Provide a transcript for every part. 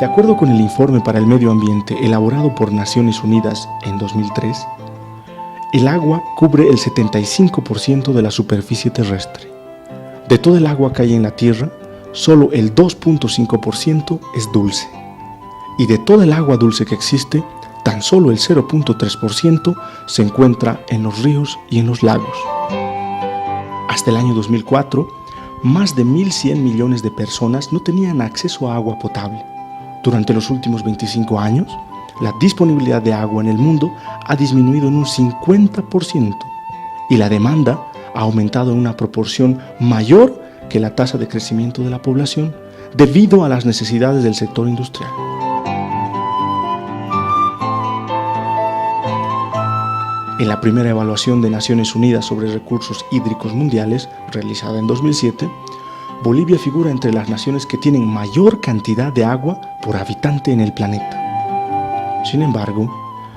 acuerdo con el informe para el medio ambiente elaborado por Naciones Unidas en 2003, el agua cubre el 75% de la superficie terrestre. De toda el agua que hay en la Tierra, solo el 2.5% es dulce. Y de toda el agua dulce que existe, tan solo el 0.3% se encuentra en los ríos y en los lagos. Hasta el año 2004, más de 1.100 millones de personas no tenían acceso a agua potable. Durante los últimos 25 años, la disponibilidad de agua en el mundo ha disminuido en un 50% y la demanda ha aumentado en una proporción mayor que la tasa de crecimiento de la población debido a las necesidades del sector industrial. En la primera evaluación de Naciones Unidas sobre recursos hídricos mundiales, realizada en 2007, Bolivia figura entre las naciones que tienen mayor cantidad de agua por habitante en el planeta. Sin embargo,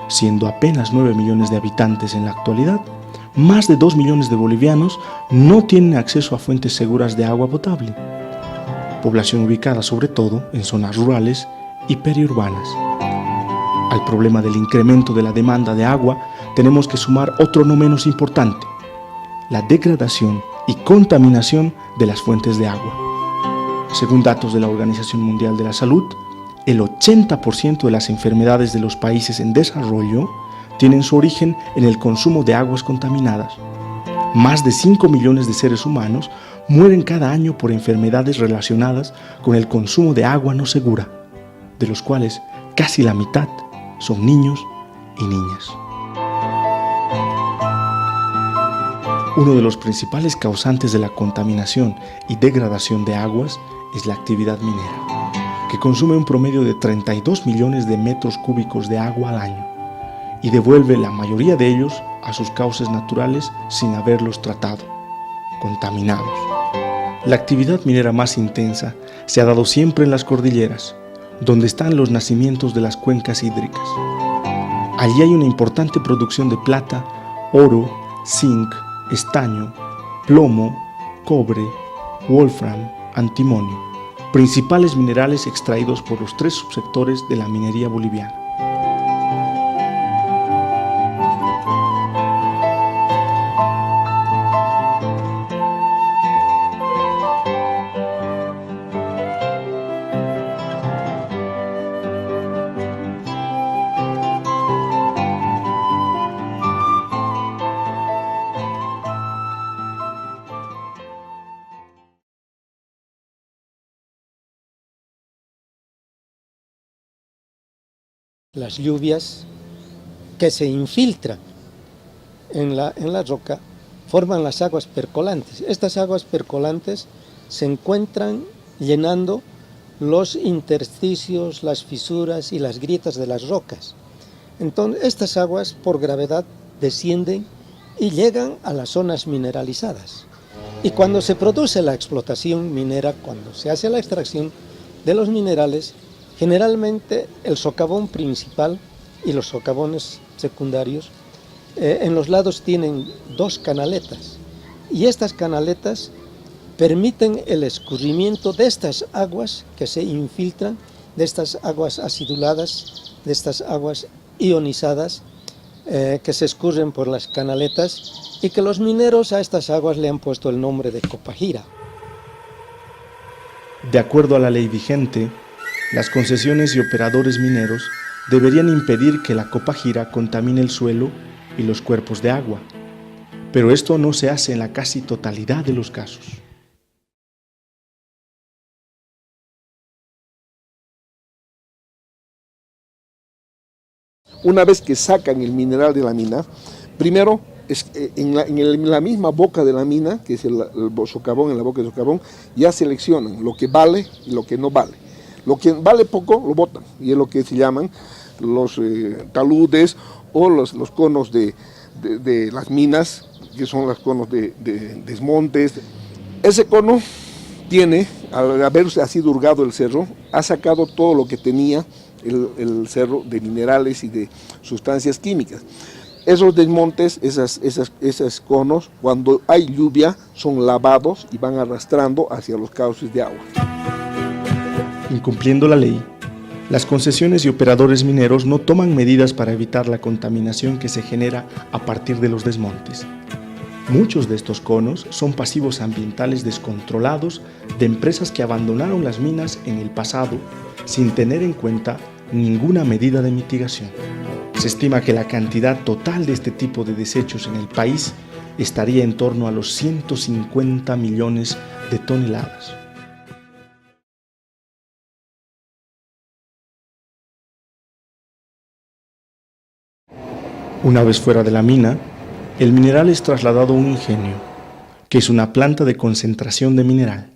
siendo apenas 9 millones de habitantes en la actualidad, más de 2 millones de bolivianos no tienen acceso a fuentes seguras de agua potable. Población ubicada sobre todo en zonas rurales y periurbanas. Al problema del incremento de la demanda de agua tenemos que sumar otro no menos importante: la degradación y contaminación de las fuentes de agua. Según datos de la Organización Mundial de la Salud, el 80% de las enfermedades de los países en desarrollo tienen su origen en el consumo de aguas contaminadas. Más de 5 millones de seres humanos mueren cada año por enfermedades relacionadas con el consumo de agua no segura, de los cuales casi la mitad son niños y niñas. Uno de los principales causantes de la contaminación y degradación de aguas es la actividad minera, que consume un promedio de 32 millones de metros cúbicos de agua al año y devuelve la mayoría de ellos a sus cauces naturales sin haberlos tratado, contaminados. La actividad minera más intensa se ha dado siempre en las cordilleras, donde están los nacimientos de las cuencas hídricas. Allí hay una importante producción de plata, oro, zinc, estaño, plomo, cobre, wolfram, antimonio, principales minerales extraídos por los 3 subsectores de la minería boliviana. Las lluvias que se infiltran en la roca forman las aguas percolantes. Estas aguas percolantes se encuentran llenando los intersticios, las fisuras y las grietas de las rocas. Entonces, estas aguas por gravedad descienden y llegan a las zonas mineralizadas. Y cuando se produce la explotación minera, cuando se hace la extracción de los minerales, generalmente el socavón principal y los socavones secundarios en los lados tienen 2 canaletas, y estas canaletas permiten el escurrimiento de estas aguas que se infiltran, de estas aguas aciduladas, de estas aguas ionizadas que se escurren por las canaletas, y que los mineros a estas aguas le han puesto el nombre de Copajira. De acuerdo a la ley vigente, las concesiones y operadores mineros deberían impedir que la Copajira contamine el suelo y los cuerpos de agua, pero esto no se hace en la casi totalidad de los casos. Una vez que sacan el mineral de la mina, primero en la misma boca de la mina, que es el socavón, en la boca del socavón, ya seleccionan lo que vale y lo que no vale. Lo que vale poco lo botan, y es lo que se llaman los taludes o los conos de las minas, que son los conos de desmontes. Ese cono tiene, al haberse así hurgado el cerro, ha sacado todo lo que tenía el cerro de minerales y de sustancias químicas. Esos desmontes, esos conos, cuando hay lluvia, son lavados y van arrastrando hacia los cauces de agua. Incumpliendo la ley, Las concesiones y operadores mineros no toman medidas para evitar la contaminación que se genera a partir de los desmontes. Muchos de estos conos son pasivos ambientales descontrolados de empresas que abandonaron las minas en el pasado sin tener en cuenta ninguna medida de mitigación. Se estima que la cantidad total de este tipo de desechos en el país estaría en torno a los 150 millones de toneladas. Una vez fuera de la mina, el mineral es trasladado a un ingenio, que es una planta de concentración de mineral.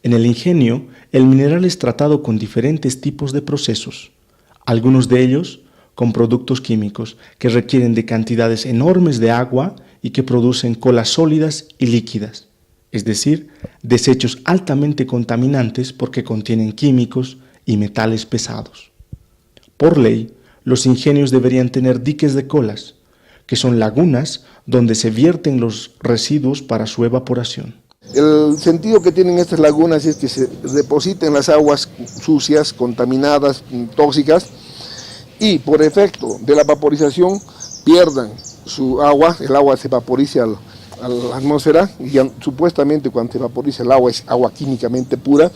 En el ingenio, el mineral es tratado con diferentes tipos de procesos, algunos de ellos con productos químicos que requieren de cantidades enormes de agua y que producen colas sólidas y líquidas, es decir, desechos altamente contaminantes porque contienen químicos y metales pesados. Por ley, los ingenios deberían tener diques de colas, que son lagunas donde se vierten los residuos para su evaporación. El sentido que tienen estas lagunas es que se depositen las aguas sucias, contaminadas, tóxicas, y por efecto de la vaporización pierdan su agua, el agua se vaporiza a la atmósfera, y ya, supuestamente cuando se vaporiza el agua es agua químicamente pura,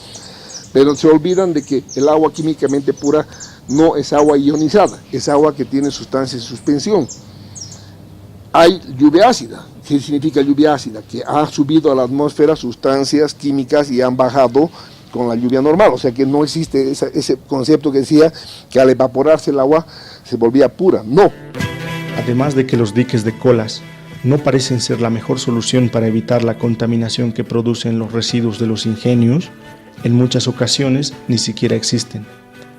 pero se olvidan de que el agua químicamente pura no es agua ionizada, es agua que tiene sustancias de suspensión. Hay lluvia ácida. ¿Qué significa lluvia ácida? Que ha subido a la atmósfera sustancias químicas y han bajado con la lluvia normal. O sea que no existe ese concepto que decía que al evaporarse el agua se volvía pura. No. Además de que los diques de colas no parecen ser la mejor solución para evitar la contaminación que producen los residuos de los ingenios, en muchas ocasiones ni siquiera existen.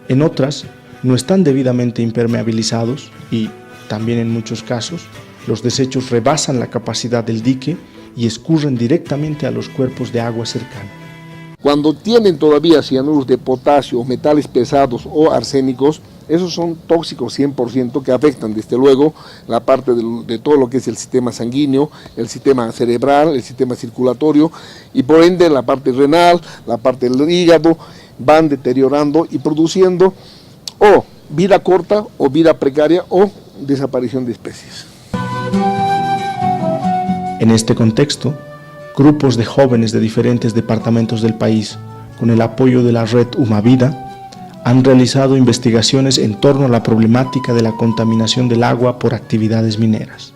En otras, no están debidamente impermeabilizados y, también en muchos casos, los desechos rebasan la capacidad del dique y escurren directamente a los cuerpos de agua cercanos. Cuando tienen todavía cianuros de potasio, metales pesados o arsénicos, esos son tóxicos 100% que afectan desde luego la parte de todo lo que es el sistema sanguíneo, el sistema cerebral, el sistema circulatorio y por ende la parte renal, la parte del hígado, van deteriorando y produciendo o vida corta o vida precaria o desaparición de especies. En este contexto, grupos de jóvenes de diferentes departamentos del país, con el apoyo de la red Humavida, han realizado investigaciones en torno a la problemática de la contaminación del agua por actividades mineras.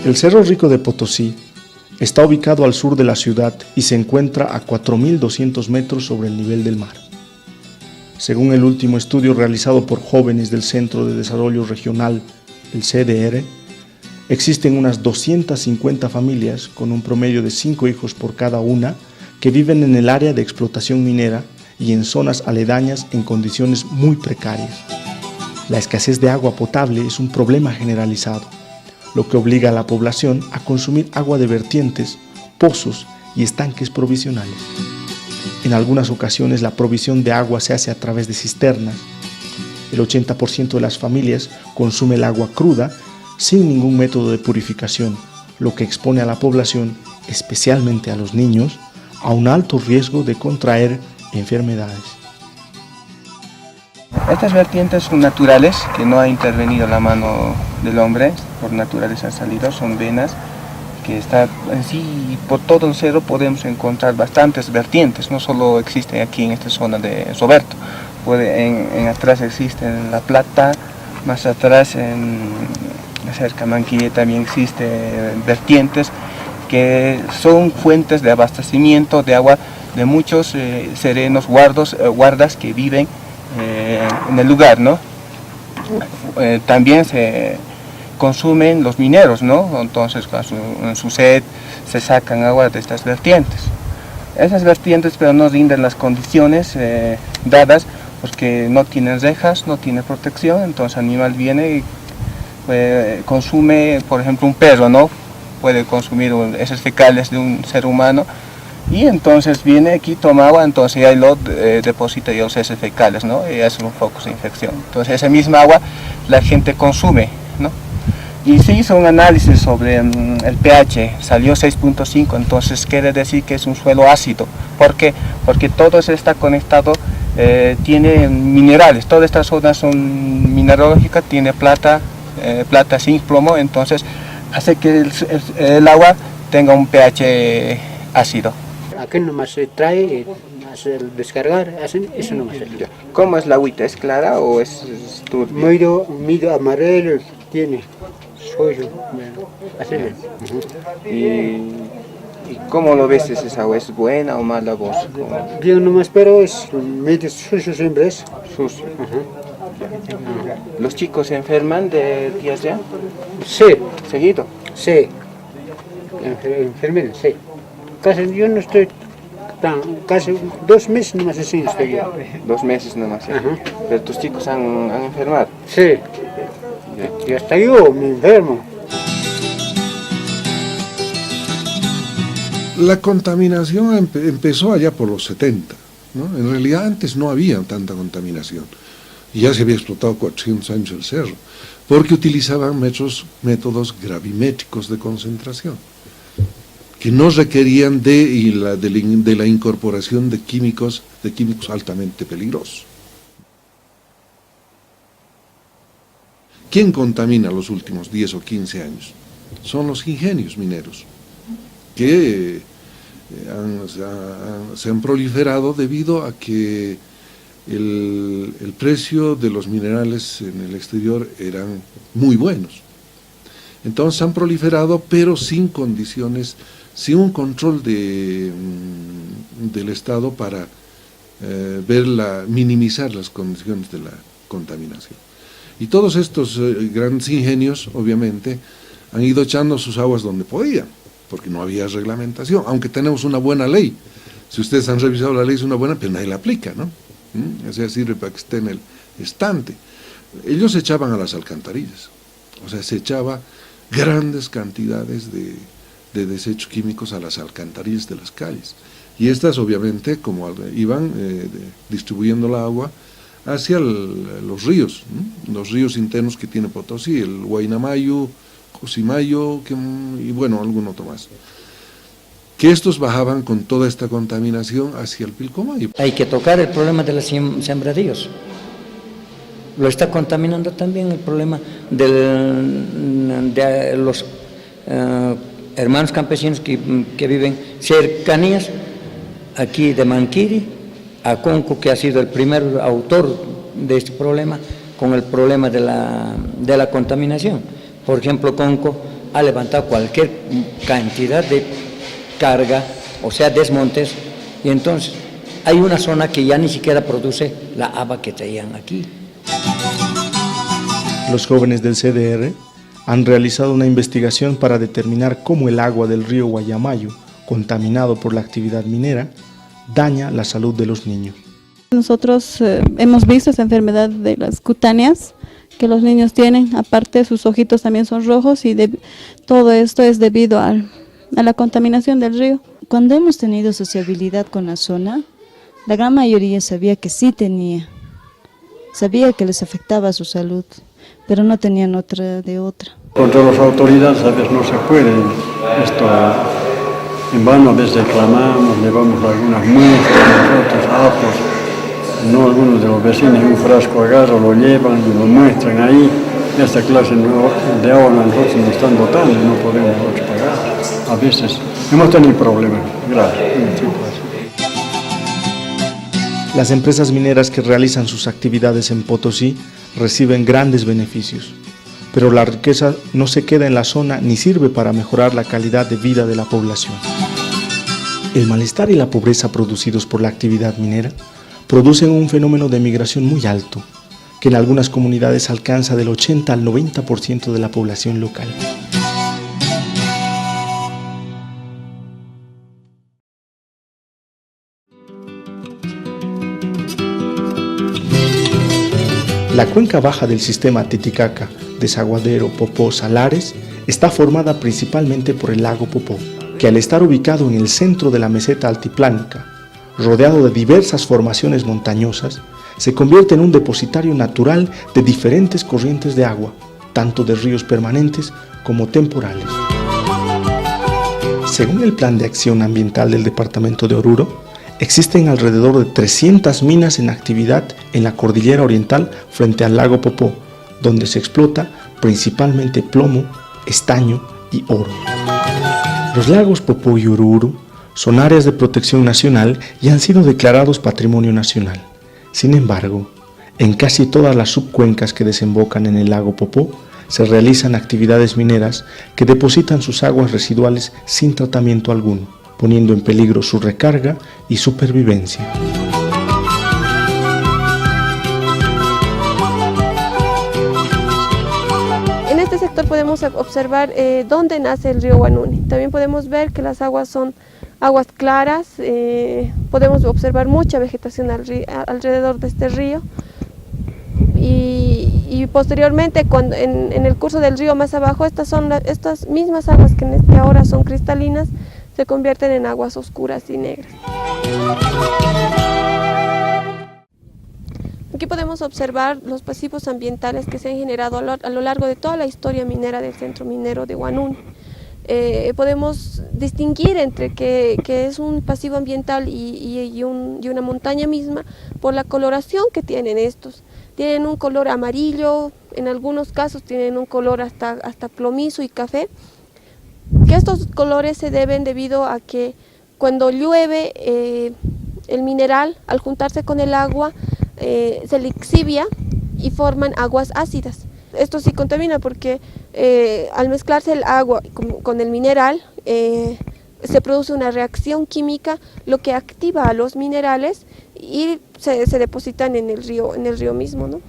El Cerro Rico de Potosí está ubicado al sur de la ciudad y se encuentra a 4.200 metros sobre el nivel del mar. Según el último estudio realizado por jóvenes del Centro de Desarrollo Regional, el CDR, existen unas 250 familias con un promedio de 5 hijos por cada una que viven en el área de explotación minera y en zonas aledañas en condiciones muy precarias. La escasez de agua potable es un problema generalizado, lo que obliga a la población a consumir agua de vertientes, pozos y estanques provisionales. En algunas ocasiones la provisión de agua se hace a través de cisternas. El 80% de las familias consume el agua cruda sin ningún método de purificación, lo que expone a la población, especialmente a los niños, a un alto riesgo de contraer enfermedades. Estas vertientes son naturales, que no ha intervenido la mano del hombre, por naturaleza han salido, son venas que están así, por todo el cerro podemos encontrar bastantes vertientes, no solo existen aquí en esta zona de Soberto, en atrás existe en La Plata, más atrás cerca de Manquille también existen vertientes que son fuentes de abastecimiento de agua de muchos serenos guardas que viven en el lugar, ¿no? También se consumen los mineros, ¿no? Entonces en su sed se sacan agua de estas vertientes. Esas vertientes pero no rinden las condiciones dadas porque no tienen rejas, no tienen protección, entonces el animal viene y consume, por ejemplo, un perro, ¿no? Puede consumir esas fecales de un ser humano Y entonces viene aquí, toma agua, entonces ahí lo deposita en los heces fecales, ¿no? Y es un foco de infección. Entonces esa misma agua la gente consume, ¿no? Y se hizo un análisis sobre el pH, salió 6.5, entonces quiere decir que es un suelo ácido. ¿Por qué? Porque todo eso está conectado, tiene minerales, todas estas zonas son mineralógicas, tiene plata, plata zinc, plomo, entonces hace que el agua tenga un pH ácido. Aquí nomás se trae, hace el descargar, hacen eso nomás. ¿Cómo es la agüita? ¿Es clara o es turbia? Medio amarelo tiene, suyo, así es. ¿Y cómo lo ves esa agua? ¿Es buena o mala vos? Bien nomás, pero es medio sucio siempre es. Sucio. ¿Los chicos se enferman de diarrea? Sí, ¿Seguido? sí. Enfermera, sí. Casi yo no estoy casi 2 meses nomás así estoy yo. 2 meses nomás. ¿Sí? ¿Pero tus chicos han enfermado? Sí. Y hasta yo me enfermo. La contaminación empezó allá por los 70, ¿no? En realidad antes no había tanta contaminación. Y ya se había explotado 400 años el cerro, porque utilizaban métodos gravimétricos de concentración, que no requerían de la incorporación de químicos altamente peligrosos. ¿Quién contamina los últimos 10 o 15 años? Son los ingenios mineros, que se han proliferado debido a que el precio de los minerales en el exterior eran muy buenos. Entonces han proliferado, pero sin condiciones, sin un control del Estado para minimizar las condiciones de la contaminación. Y todos estos grandes ingenios, obviamente, han ido echando sus aguas donde podían, porque no había reglamentación, aunque tenemos una buena ley. Si ustedes han revisado la ley, es una buena, pero nadie la aplica, ¿no? O sea, sirve para que esté en el estante. Ellos se echaban a las alcantarillas, o sea, se echaba grandes cantidades de desechos químicos a las alcantarillas de las calles. Y estas, obviamente, como iban distribuyendo la agua hacia los ríos internos que tiene Potosí, el Huaynamayo, Cosimayo, y bueno, algún otro más. Que estos bajaban con toda esta contaminación hacia el Pilcomayo. Hay que tocar el problema de los sembradíos. Lo está contaminando también el problema de los hermanos campesinos que viven cercanías aquí de Manquiri, a Conco, que ha sido el primer autor de este problema, con el problema de la contaminación. Por ejemplo, Conco ha levantado cualquier cantidad de carga, o sea, desmontes, y entonces hay una zona que ya ni siquiera produce la haba que traían aquí. Los jóvenes del CDR han realizado una investigación para determinar cómo el agua del río Guayamayo, contaminado por la actividad minera, daña la salud de los niños. Nosotros hemos visto esa enfermedad de las cutáneas que los niños tienen, aparte sus ojitos también son rojos y todo esto es debido a la contaminación del río. Cuando hemos tenido sociabilidad con la zona, la gran mayoría sabía que sí tenía, sabía que les afectaba su salud, pero no tenían otra. Contra las autoridades a veces no se puede, esto en vano a veces reclamamos, llevamos algunas muestras, nosotros apos, no algunos de los vecinos un frasco agarran, lo llevan y lo muestran ahí. Esta clase de agua nosotros nos están dotando y no podemos nosotros pagar. A veces hemos tenido problemas graves. Las empresas mineras que realizan sus actividades en Potosí reciben grandes beneficios, pero la riqueza no se queda en la zona ni sirve para mejorar la calidad de vida de la población. El malestar y la pobreza producidos por la actividad minera producen un fenómeno de migración muy alto, que en algunas comunidades alcanza del 80 al 90% de la población local. La cuenca baja del sistema Titicaca, Desaguadero, Popó, Salares, está formada principalmente por el lago Popó. que al estar ubicado en el centro de la meseta altiplánica, rodeado de diversas formaciones montañosas, se convierte en un depositario natural de diferentes corrientes de agua, tanto de ríos permanentes como temporales. Según el Plan de Acción Ambiental del Departamento de Oruro, existen alrededor de 300 minas en actividad en la cordillera oriental frente al lago Popó, donde se explota principalmente plomo, estaño y oro. Los lagos Popó y Oruro son áreas de protección nacional y han sido declarados Patrimonio Nacional. Sin embargo, en casi todas las subcuencas que desembocan en el lago Popó se realizan actividades mineras que depositan sus aguas residuales sin tratamiento alguno, poniendo en peligro su recarga y supervivencia. En este sector podemos observar dónde nace el río Guanuni. También podemos ver que las aguas son aguas claras, podemos observar mucha vegetación alrededor de este río. Y posteriormente, en el curso del río más abajo, estas mismas aguas que ahora son cristalinas, se convierten en aguas oscuras y negras. Aquí podemos observar los pasivos ambientales que se han generado a lo largo de toda la historia minera del centro minero de Guanuni. Podemos distinguir entre que es un pasivo ambiental y una montaña misma por la coloración que tienen estos. Tienen un color amarillo, en algunos casos tienen un color hasta plomizo y café. Que estos colores se deben debido a que cuando llueve el mineral, al juntarse con el agua, se lixivia y forman aguas ácidas. Esto sí contamina porque al mezclarse el agua con el mineral se produce una reacción química, lo que activa a los minerales y se depositan en el río mismo, ¿no?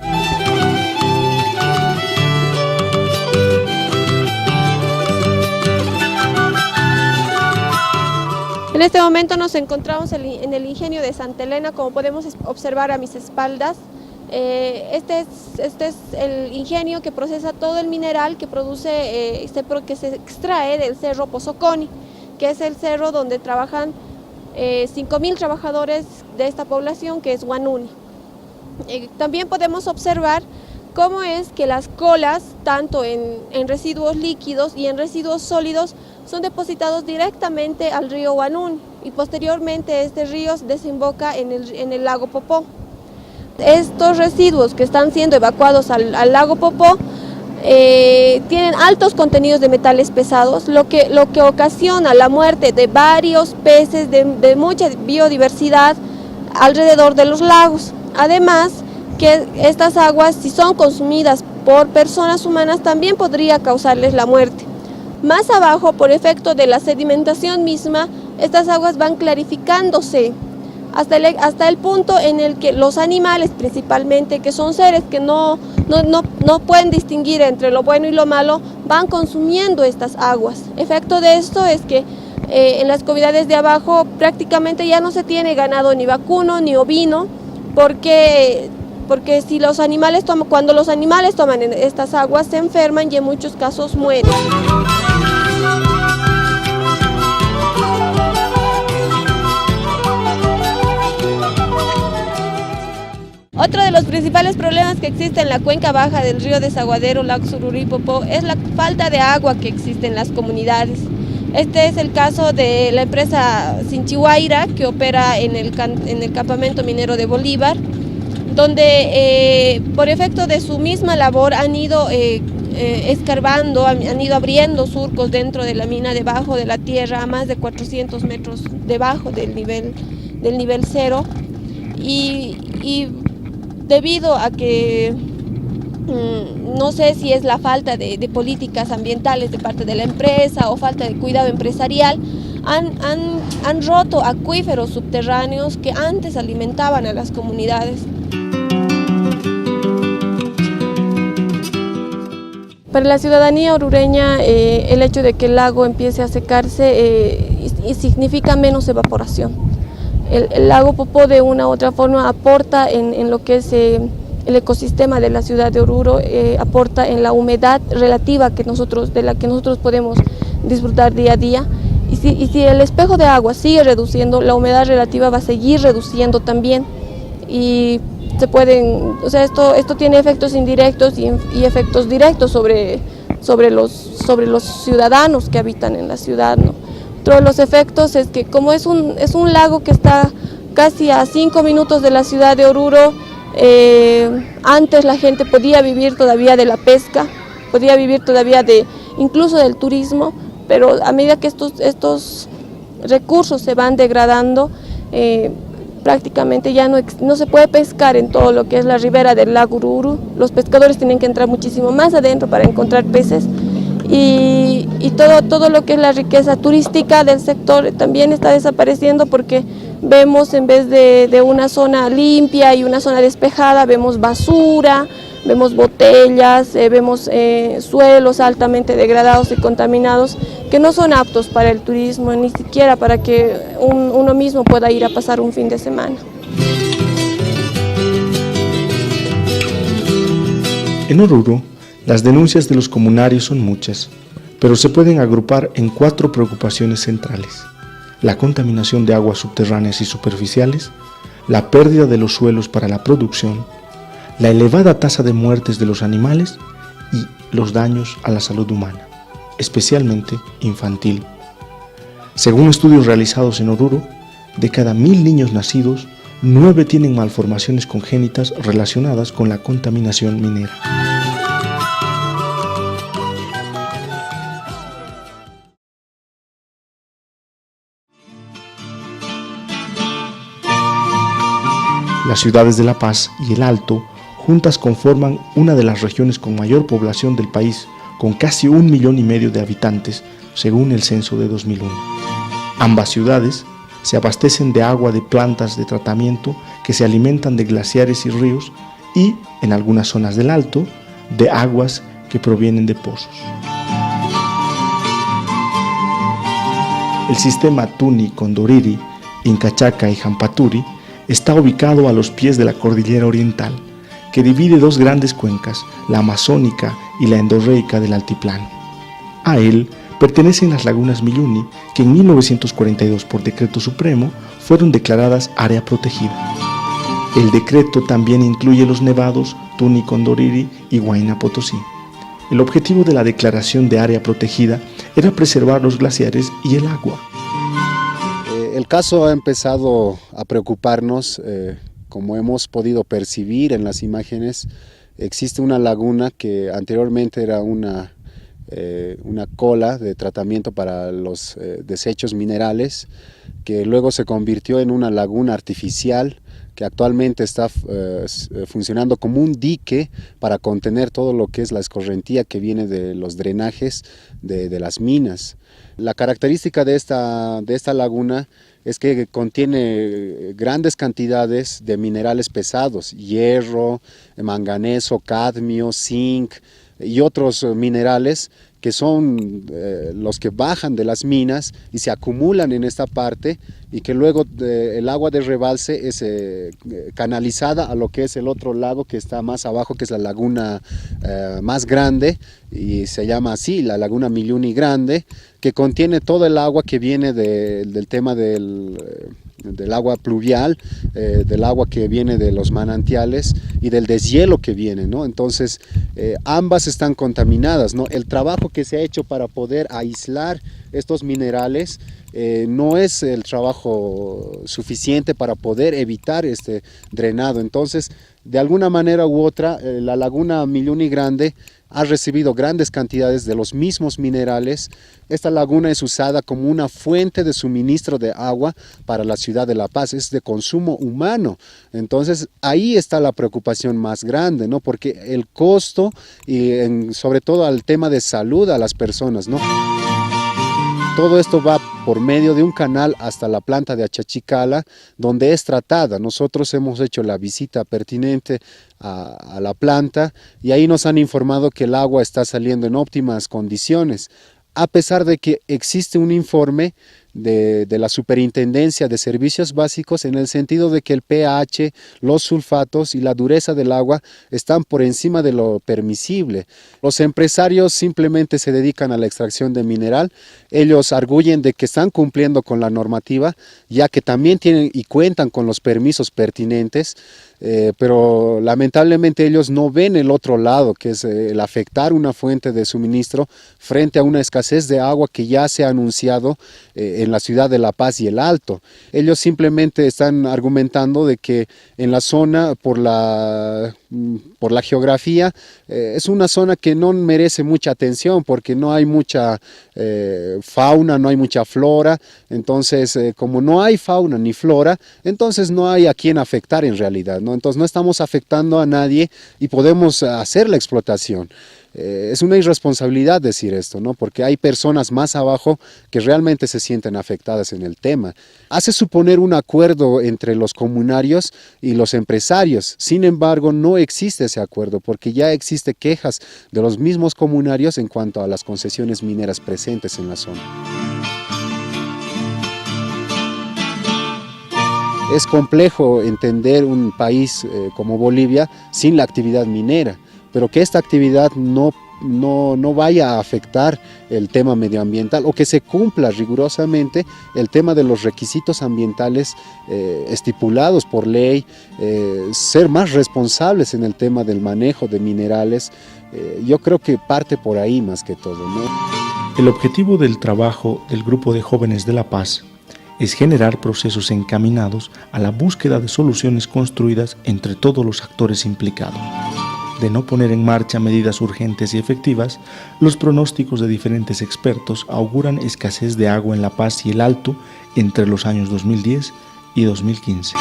En este momento nos encontramos en el ingenio de Santa Elena, como podemos observar a mis espaldas. Este es el ingenio que procesa todo el mineral que que se extrae del cerro Pozoconi, que es el cerro donde trabajan 5.000 trabajadores de esta población, que es Guanuni. También podemos observar cómo es que las colas, tanto en residuos líquidos y en residuos sólidos, son depositados directamente al río Guanuni y posteriormente este río desemboca en el lago Popó. Estos residuos que están siendo evacuados al lago Popó tienen altos contenidos de metales pesados, lo que ocasiona la muerte de varios peces, de mucha biodiversidad alrededor de los lagos. Además, que estas aguas, si son consumidas por personas humanas, también podría causarles la muerte. Más abajo, por efecto de la sedimentación misma, estas aguas van clarificándose hasta el punto en el que los animales, principalmente, que son seres que no pueden distinguir entre lo bueno y lo malo, van consumiendo estas aguas. Efecto de esto es que en las comunidades de abajo prácticamente ya no se tiene ganado ni vacuno ni ovino, porque si cuando los animales toman estas aguas se enferman y en muchos casos mueren. Otro de los principales problemas que existe en la cuenca baja del río Desaguadero, lago Oruro y Popó, es la falta de agua que existe en las comunidades. Este es el caso de la empresa Sinchihuayra, que opera en el campamento minero de Bolívar, donde por efecto de su misma labor han ido escarbando, han ido abriendo surcos dentro de la mina, debajo de la tierra, a más de 400 metros debajo del nivel cero, y debido a que no sé si es la falta de políticas ambientales de parte de la empresa o falta de cuidado empresarial, han roto acuíferos subterráneos que antes alimentaban a las comunidades. Para la ciudadanía orureña, el hecho de que el lago empiece a secarse significa menos evaporación. El lago Popó de una u otra forma aporta en lo que es el ecosistema de la ciudad de Oruro, aporta en la humedad relativa de la que nosotros podemos disfrutar día a día, Y si el espejo de agua sigue reduciendo, la humedad relativa va a seguir reduciendo también. Y se pueden, o sea, esto tiene efectos indirectos y efectos directos sobre los ciudadanos que habitan en la ciudad, ¿no? Otro de los efectos es que como es un lago que está casi a 5 minutos de la ciudad de Oruro, antes la gente podía vivir todavía de la pesca, podía vivir todavía incluso del turismo, pero a medida que estos recursos se van degradando, prácticamente ya no se puede pescar en todo lo que es la ribera del lago Oruro. Los pescadores tienen que entrar muchísimo más adentro para encontrar peces, y todo lo que es la riqueza turística del sector también está desapareciendo, porque vemos, en vez de una zona limpia y una zona despejada, vemos basura, vemos botellas, vemos suelos altamente degradados y contaminados que no son aptos para el turismo, ni siquiera para que uno mismo pueda ir a pasar un fin de semana. En Oruro, las denuncias de los comunarios son muchas, pero se pueden agrupar en 4 preocupaciones centrales: la contaminación de aguas subterráneas y superficiales, la pérdida de los suelos para la producción, la elevada tasa de muertes de los animales y los daños a la salud humana, especialmente infantil. Según estudios realizados en Oruro, de cada 1000 niños nacidos, 9 tienen malformaciones congénitas relacionadas con la contaminación minera. Las ciudades de La Paz y El Alto juntas conforman una de las regiones con mayor población del país, con casi 1,5 millones de habitantes, según el censo de 2001. Ambas ciudades se abastecen de agua de plantas de tratamiento que se alimentan de glaciares y ríos, y, en algunas zonas del Alto, de aguas que provienen de pozos. El sistema Tuni-Condoriri, Incachaca y Jampaturi está ubicado a los pies de la cordillera oriental, que divide 2 grandes cuencas, la amazónica y la endorreica del altiplano. A él pertenecen las lagunas Milluni, que en 1942 por decreto supremo fueron declaradas área protegida. El decreto también incluye los nevados Tuni-Condoriri y Huayna Potosí. El objetivo de la declaración de área protegida era preservar los glaciares y el agua. El caso ha empezado a preocuparnos, como hemos podido percibir en las imágenes. Existe una laguna que anteriormente era una cola de tratamiento para los desechos minerales, que luego se convirtió en una laguna artificial, que actualmente está funcionando como un dique para contener todo lo que es la escorrentía que viene de los drenajes de las minas. La característica de esta laguna es que contiene grandes cantidades de minerales pesados: hierro, manganeso, cadmio, zinc y otros minerales que son los que bajan de las minas y se acumulan en esta parte, y que luego el agua de rebalse es canalizada a lo que es el otro lago que está más abajo, que es la laguna más grande, y se llama así, la laguna Milluni Grande, que contiene todo el agua que viene del tema del agua pluvial, del agua que viene de los manantiales y del deshielo que viene, ¿no? Entonces, ambas están contaminadas, ¿no? El trabajo que se ha hecho para poder aislar estos minerales no es el trabajo suficiente para poder evitar este drenado. Entonces, de alguna manera u otra, la laguna Milluni Grande ha recibido grandes cantidades de los mismos minerales. Esta laguna es usada como una fuente de suministro de agua para la ciudad de La Paz, es de consumo humano. Entonces ahí está la preocupación más grande, ¿no? Porque el costo y sobre todo al tema de salud a las personas, ¿no? Todo esto va por medio de un canal hasta la planta de Achachicala, donde es tratada. Nosotros hemos hecho la visita pertinente a la planta, y ahí nos han informado que el agua está saliendo en óptimas condiciones. A pesar de que existe un informe de la Superintendencia de Servicios Básicos, en el sentido de que el pH, los sulfatos y la dureza del agua están por encima de lo permisible. Los empresarios simplemente se dedican a la extracción de mineral. Ellos arguyen de que están cumpliendo con la normativa, ya que también tienen y cuentan con los permisos pertinentes, pero lamentablemente ellos no ven el otro lado, que es el afectar una fuente de suministro frente a una escasez de agua que ya se ha anunciado en la ciudad de La Paz y el Alto. Ellos simplemente están argumentando de que en la zona, por la geografía, es una zona que no merece mucha atención porque no hay mucha fauna, no hay mucha flora. Entonces, como no hay fauna ni flora, entonces no hay a quién afectar en realidad, ¿no? Entonces no estamos afectando a nadie y podemos hacer la explotación. Es una irresponsabilidad decir esto, ¿no? Porque hay personas más abajo que realmente se sienten afectadas en el tema. Hace suponer un acuerdo entre los comunarios y los empresarios. Sin embargo, no existe ese acuerdo porque ya existe quejas de los mismos comunarios en cuanto a las concesiones mineras presentes en la zona. Es complejo entender un país como Bolivia sin la actividad minera, pero que esta actividad no vaya a afectar el tema medioambiental o que se cumpla rigurosamente el tema de los requisitos ambientales estipulados por ley, ser más responsables en el tema del manejo de minerales. Yo creo que parte por ahí más que todo, ¿no? El objetivo del trabajo del Grupo de Jóvenes de La Paz es generar procesos encaminados a la búsqueda de soluciones construidas entre todos los actores implicados. De no poner en marcha medidas urgentes y efectivas, los pronósticos de diferentes expertos auguran escasez de agua en La Paz y el Alto entre los años 2010 y 2015.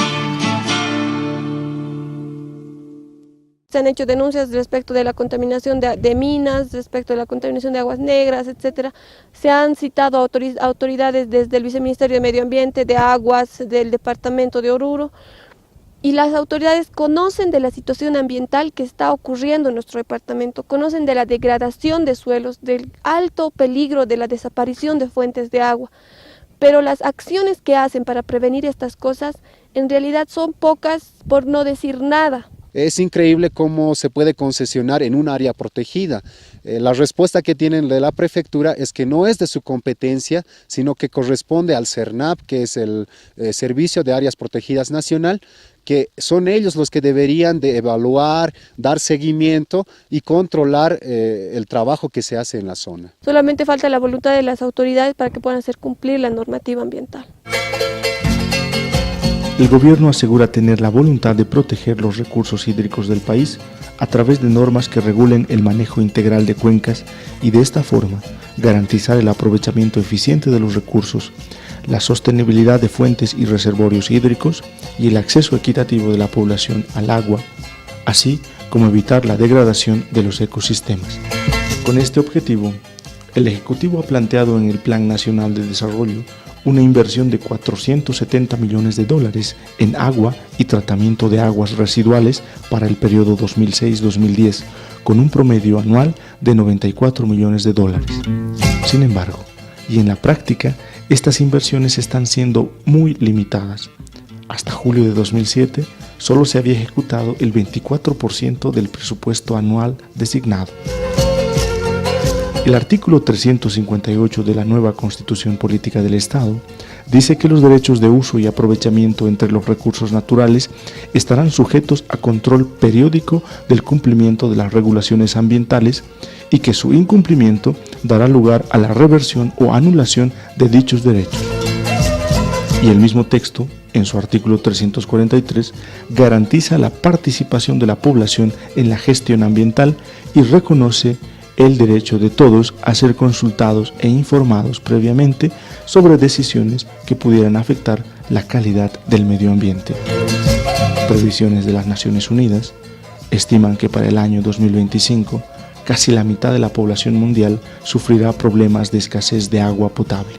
Se han hecho denuncias respecto de la contaminación de minas, respecto de la contaminación de aguas negras, etc. Se han citado autoridades desde el Viceministerio de Medio Ambiente, de Aguas, del Departamento de Oruro, y las autoridades conocen de la situación ambiental que está ocurriendo en nuestro departamento, conocen de la degradación de suelos, del alto peligro de la desaparición de fuentes de agua, pero las acciones que hacen para prevenir estas cosas en realidad son pocas, por no decir nada. Es increíble cómo se puede concesionar en un área protegida. La respuesta que tienen de la prefectura es que no es de su competencia, sino que corresponde al CERNAP, que es el Servicio de Áreas Protegidas Nacional, que son ellos los que deberían de evaluar, dar seguimiento y controlar el trabajo que se hace en la zona. Solamente falta la voluntad de las autoridades para que puedan hacer cumplir la normativa ambiental. El gobierno asegura tener la voluntad de proteger los recursos hídricos del país a través de normas que regulen el manejo integral de cuencas y de esta forma garantizar el aprovechamiento eficiente de los recursos, la sostenibilidad de fuentes y reservorios hídricos y el acceso equitativo de la población al agua, así como evitar la degradación de los ecosistemas. Con este objetivo, el Ejecutivo ha planteado en el Plan Nacional de Desarrollo una inversión de 470 millones de dólares en agua y tratamiento de aguas residuales para el periodo 2006-2010, con un promedio anual de 94 millones de dólares. Sin embargo, y en la práctica, estas inversiones están siendo muy limitadas. Hasta julio de 2007, solo se había ejecutado el 24% del presupuesto anual designado. El artículo 358 de la nueva Constitución Política del Estado dice que los derechos de uso y aprovechamiento entre los recursos naturales estarán sujetos a control periódico del cumplimiento de las regulaciones ambientales y que su incumplimiento dará lugar a la reversión o anulación de dichos derechos. Y el mismo texto, en su artículo 343, garantiza la participación de la población en la gestión ambiental y reconoce el derecho de todos a ser consultados e informados previamente sobre decisiones que pudieran afectar la calidad del medio ambiente. Previsiones de las Naciones Unidas estiman que para el año 2025 casi la mitad de la población mundial sufrirá problemas de escasez de agua potable.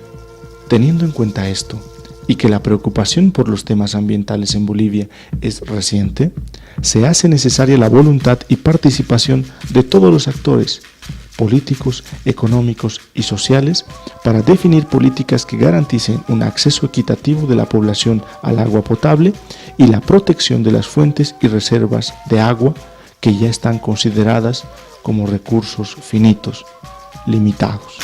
Teniendo en cuenta esto, y que la preocupación por los temas ambientales en Bolivia es reciente, se hace necesaria la voluntad y participación de todos los actores, políticos, económicos y sociales para definir políticas que garanticen un acceso equitativo de la población al agua potable y la protección de las fuentes y reservas de agua que ya están consideradas como recursos finitos, limitados.